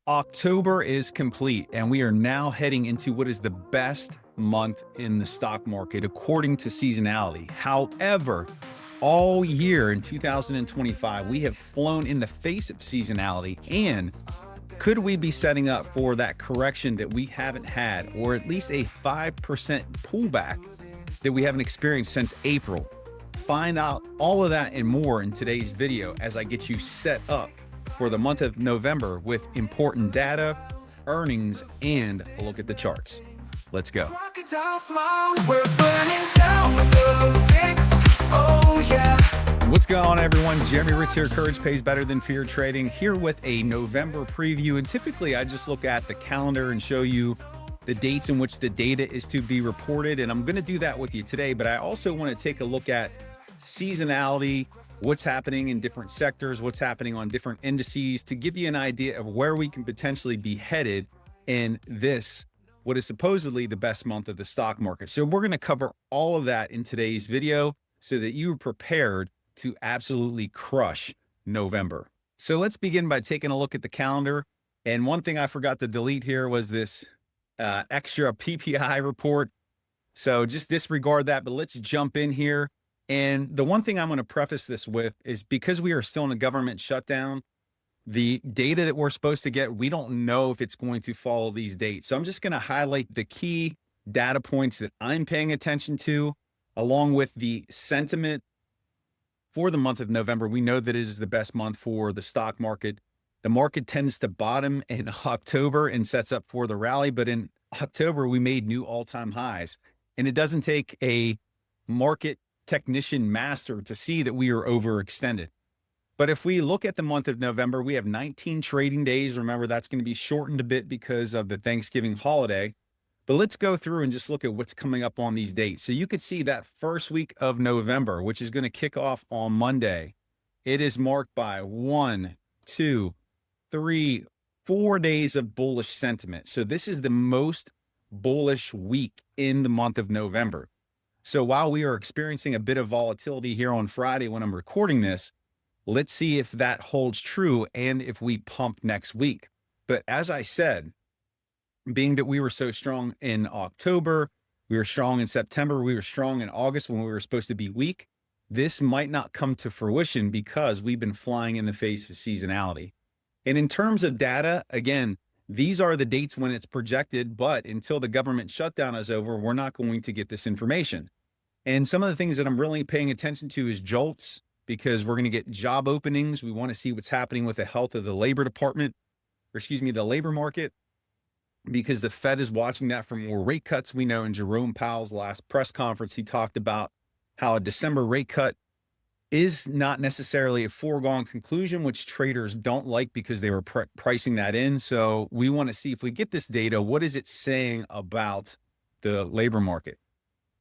October is complete, and we are now heading into what is the best month in the stock market according to seasonality. However, all year in 2025, we have flown in the face of seasonality. And could we be setting up for that correction that we haven't had, or at least a 5% pullback that we haven't experienced since April? Find out all of that and more in today's video as I get you set up for the month of November with important data, earnings, and a look at the charts. Let's go. What's going on, everyone? Jeremy Hritz here. Courage pays better than fear trading, here with a November preview. And typically I just look at the calendar and show you the dates in which the data is to be reported. And I'm going to do that with you today, but I also want to take a look at seasonality, what's happening in different sectors, what's happening on different indices, to give you an idea of where we can potentially be headed in this, what is supposedly the best month of the stock market. So we're going to cover all of that in today's video so that you are prepared to absolutely crush November. So let's begin by taking a look at the calendar. And one thing I forgot to delete here was this extra PPI report. So just disregard that, but let's jump in here. And the one thing I'm going to preface this with is because we are still in a government shutdown, the data that we're supposed to get, we don't know if it's going to follow these dates. So I'm just going to highlight the key data points that I'm paying attention to, along with the sentiment for the month of November. We know that it is the best month for the stock market. The market tends to bottom in October and sets up for the rally. But in October, we made new all-time highs. And it doesn't take a market technician master to see that we are overextended. But if we look at the month of November, we have 19 trading days. Remember, that's going to be shortened a bit because of the Thanksgiving holiday. But let's go through and just look at what's coming up on these dates. So you could see that first week of November, which is going to kick off on Monday. It is marked by 1, 2, 3, 4 days of bullish sentiment. So this is the most bullish week in the month of November. So while we are experiencing a bit of volatility here on Friday when I'm recording this, let's see if that holds true and if we pump next week. But as I said, being that we were so strong in October, we were strong in September, we were strong in August when we were supposed to be weak, this might not come to fruition because we've been flying in the face of seasonality. And in terms of data, again, these are the dates when it's projected, but until the government shutdown is over, we're not going to get this information. And some of the things that I'm really paying attention to is JOLTS, because we're going to get job openings. We want to see what's happening with the health of the labor department, or excuse me, the labor market, because the Fed is watching that for more rate cuts. We know in Jerome Powell's last press conference, he talked about how a December rate cut is not necessarily a foregone conclusion, which traders don't like because they were pricing that in. So we want to see, if we get this data, what is it saying about the labor market?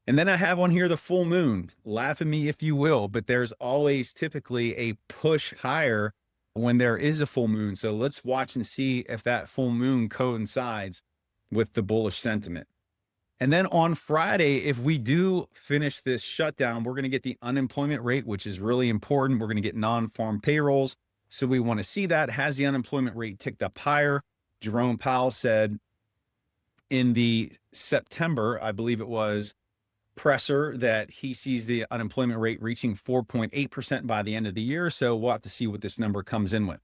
And then I have on here the full moon. Laugh at me if you will, but there's always typically a push higher when there is a full moon. So let's watch and see if that full moon coincides with the bullish sentiment. And then on Friday, if we do finish this shutdown, we're going to get the unemployment rate, which is really important. We're going to get non-farm payrolls. So we want to see that. Has the unemployment rate ticked up higher? Jerome Powell said in the September, I believe it was, presser, that he sees the unemployment rate reaching 4.8% by the end of the year. So we'll have to see what this number comes in with.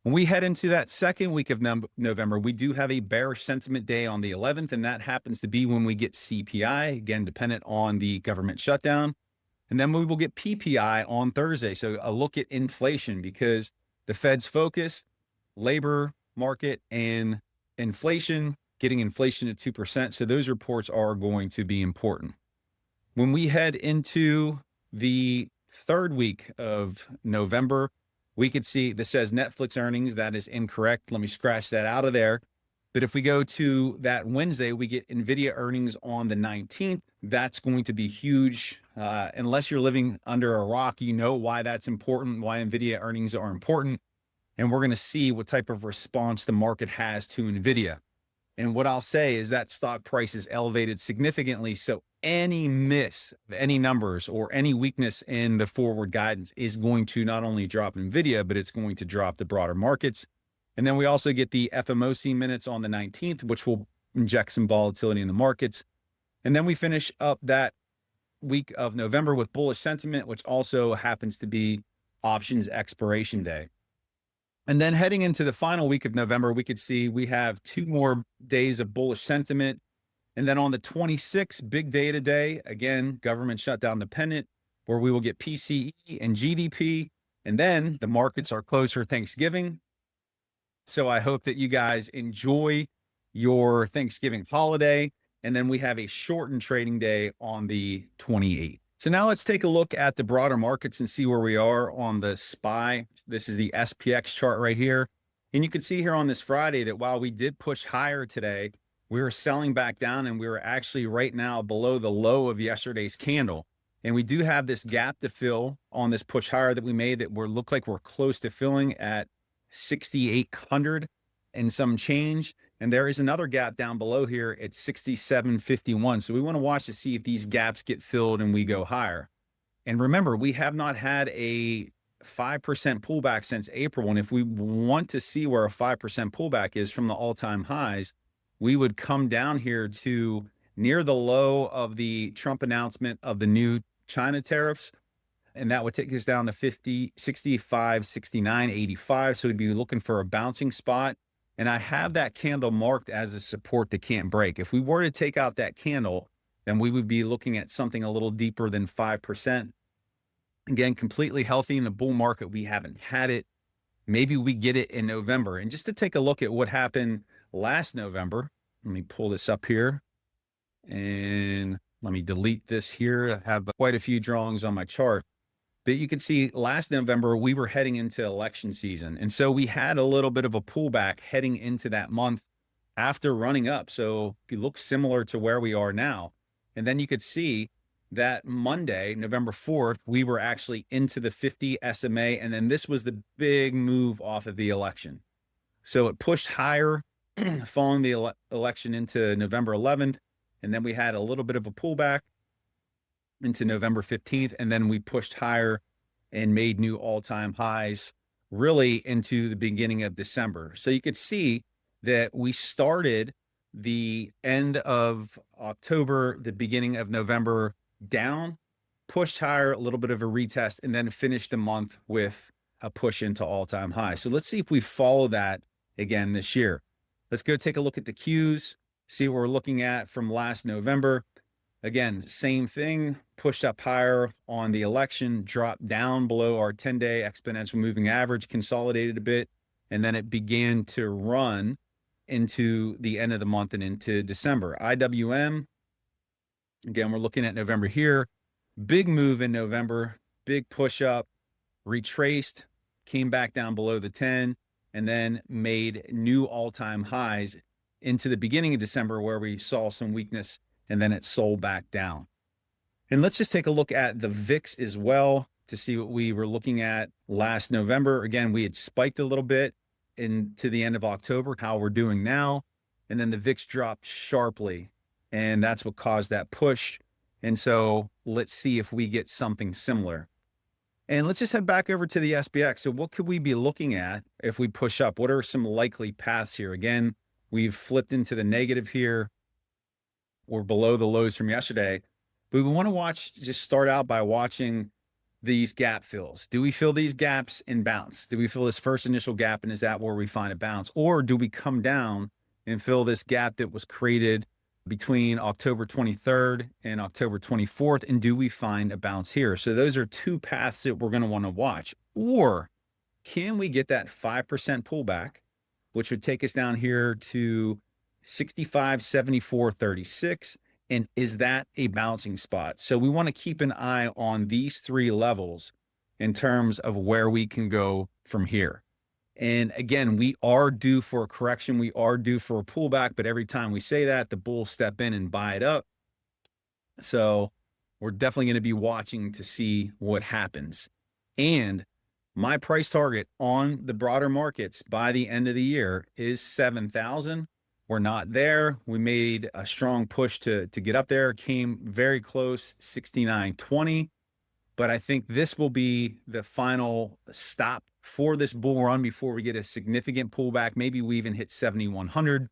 When we head into that second week of November, we do have a bearish sentiment day on the 11th, and that happens to be when we get CPI, again, dependent on the government shutdown. And then we will get PPI on Thursday. So a look at inflation, because the Fed's focus, labor market and inflation, getting inflation at 2%. So those reports are going to be important. When we head into the third week of November, we could see this says Netflix earnings. That is incorrect. Let me scratch that out of there. But if we go to that Wednesday, we get NVIDIA earnings on the 19th. That's going to be huge. Unless you're living under a rock, you know why that's important, why NVIDIA earnings are important. And we're going to see what type of response the market has to NVIDIA. And what I'll say is that stock price is elevated significantly. So any miss of any numbers or any weakness in the forward guidance is going to not only drop NVIDIA, but it's going to drop the broader markets. And then we also get the FOMC minutes on the 19th, which will inject some volatility in the markets. And then we finish up that week of November with bullish sentiment, which also happens to be options expiration day. And then heading into the final week of November, we could see we have 2 more days of bullish sentiment. And then on the 26th, big data day, again, government shutdown dependent, where we will get PCE and GDP. And then the markets are closed for Thanksgiving. So I hope that you guys enjoy your Thanksgiving holiday. And then we have a shortened trading day on the 28th. So now let's take a look at the broader markets and see where we are on the SPY. This is the SPX chart right here. And you can see here on this Friday that while we did push higher today, we were selling back down, and we were actually right now below the low of yesterday's candle. And we do have this gap to fill on this push higher that we made that look like we're close to filling at 6,800 and some change. And there is another gap down below here at 67.51. So we want to watch to see if these gaps get filled and we go higher. And remember, we have not had a 5% pullback since April. And if we want to see where a 5% pullback is from the all-time highs, we would come down here to near the low of the Trump announcement of the new China tariffs. And that would take us down to 50, 65, 69, 85. So we'd be looking for a bouncing spot. And I have that candle marked as a support that can't break. If we were to take out that candle, then we would be looking at something a little deeper than 5%. Again, completely healthy in the bull market. We haven't had it. Maybe we get it in November. And just to take a look at what happened last November, let me pull this up here and let me delete this here. I have quite a few drawings on my chart. But you can see last November, we were heading into election season. And so we had a little bit of a pullback heading into that month after running up. So it looks similar to where we are now. And then you could see that Monday, November 4th, we were actually into the 50 SMA. And then this was the big move off of the election. So it pushed higher following the election into November 11th. And then we had a little bit of a pullback into November 15th. And then we pushed higher and made new all-time highs really into the beginning of December. So you could see that we started the end of October, the beginning of November down, pushed higher, a little bit of a retest, and then finished the month with a push into all-time high. So let's see if we follow that again this year. Let's go take a look at the Qs, see what we're looking at from last November. Again, same thing, pushed up higher on the election, dropped down below our 10-day exponential moving average, consolidated a bit, and then it began to run into the end of the month and into December. IWM, again, we're looking at November here. Big move in November, big push up, retraced, came back down below the 10, and then made new all-time highs into the beginning of December where we saw some weakness, and then it sold back down. And let's just take a look at the VIX as well to see what we were looking at last November. Again, we had spiked a little bit into the end of October, how we're doing now. And then the VIX dropped sharply, and that's what caused that push. And so let's see if we get something similar. And let's just head back over to the SPX. So what could we be looking at if we push up? What are some likely paths here? Again, we've flipped into the negative here. We're below the lows from yesterday. But we want to just start out by watching these gap fills. Do we fill these gaps and bounce? Do we fill this first initial gap, and is that where we find a bounce? Or do we come down and fill this gap that was created between October 23rd and October 24th, and do we find a bounce here? So those are two paths that we're going to want to watch. Or can we get that 5% pullback, which would take us down here to 65.7436? And is that a bouncing spot? So we want to keep an eye on these three levels in terms of where we can go from here. And again, we are due for a correction. We are due for a pullback, but every time we say that, the bulls step in and buy it up. So we're definitely going to be watching to see what happens. And my price target on the broader markets by the end of the year is 7,000. We're not there. We made a strong push to get up there, came very close, 69.20, but I think this will be the final stop for this bull run before we get a significant pullback. Maybe we even hit 7,100,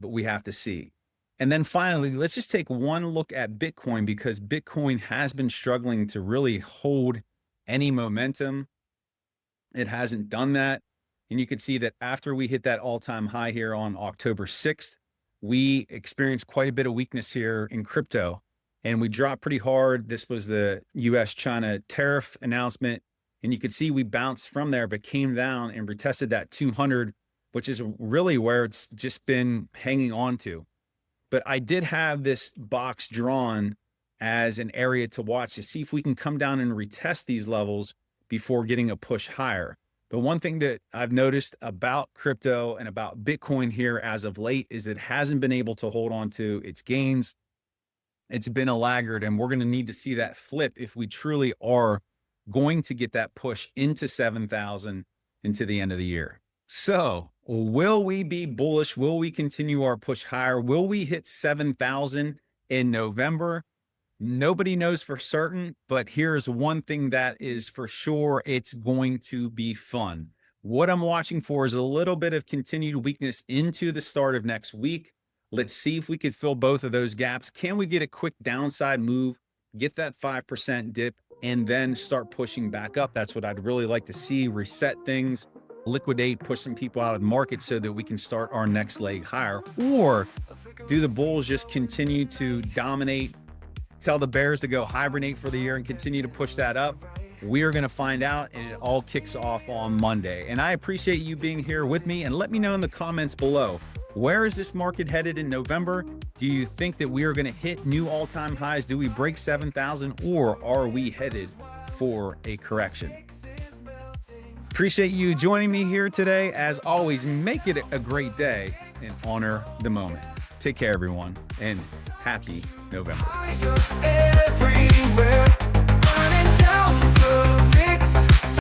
but we have to see. And then finally, let's just take one look at Bitcoin, because Bitcoin has been struggling to really hold any momentum. It hasn't done that. And you can see that after we hit that all-time high here on October 6th, we experienced quite a bit of weakness here in crypto, and we dropped pretty hard. This was the US-China tariff announcement. And you could see we bounced from there, but came down and retested that 200, which is really where it's just been hanging on to. But I did have this box drawn as an area to watch to see if we can come down and retest these levels before getting a push higher. But one thing that I've noticed about crypto and about Bitcoin here as of late is it hasn't been able to hold on to its gains. It's been a laggard, and we're going to need to see that flip if we truly are going to get that push into 7,000 into the end of the year. So will we be bullish? Will we continue our push higher? Will we hit 7,000 in November? Nobody knows for certain, but here's one thing that is for sure: it's going to be fun. What I'm watching for is a little bit of continued weakness into the start of next week. Let's see if we could fill both of those gaps. Can we get a quick downside move, get that 5% dip, and then start pushing back up? That's what I'd really like to see. Reset things, liquidate, push some people out of the market so that we can start our next leg higher. Or do the bulls just continue to dominate, tell the bears to go hibernate for the year, and continue to push that up? We are going to find out, and it all kicks off on Monday. And I appreciate you being here with me, and let me know in the comments below, where is this market headed in November? Do you think that we are going to hit new all-time highs? Do we break 7,000, or are we headed for a correction? Appreciate you joining me here today. As always, make it a great day and honor the moment. Take care, everyone, and happy November.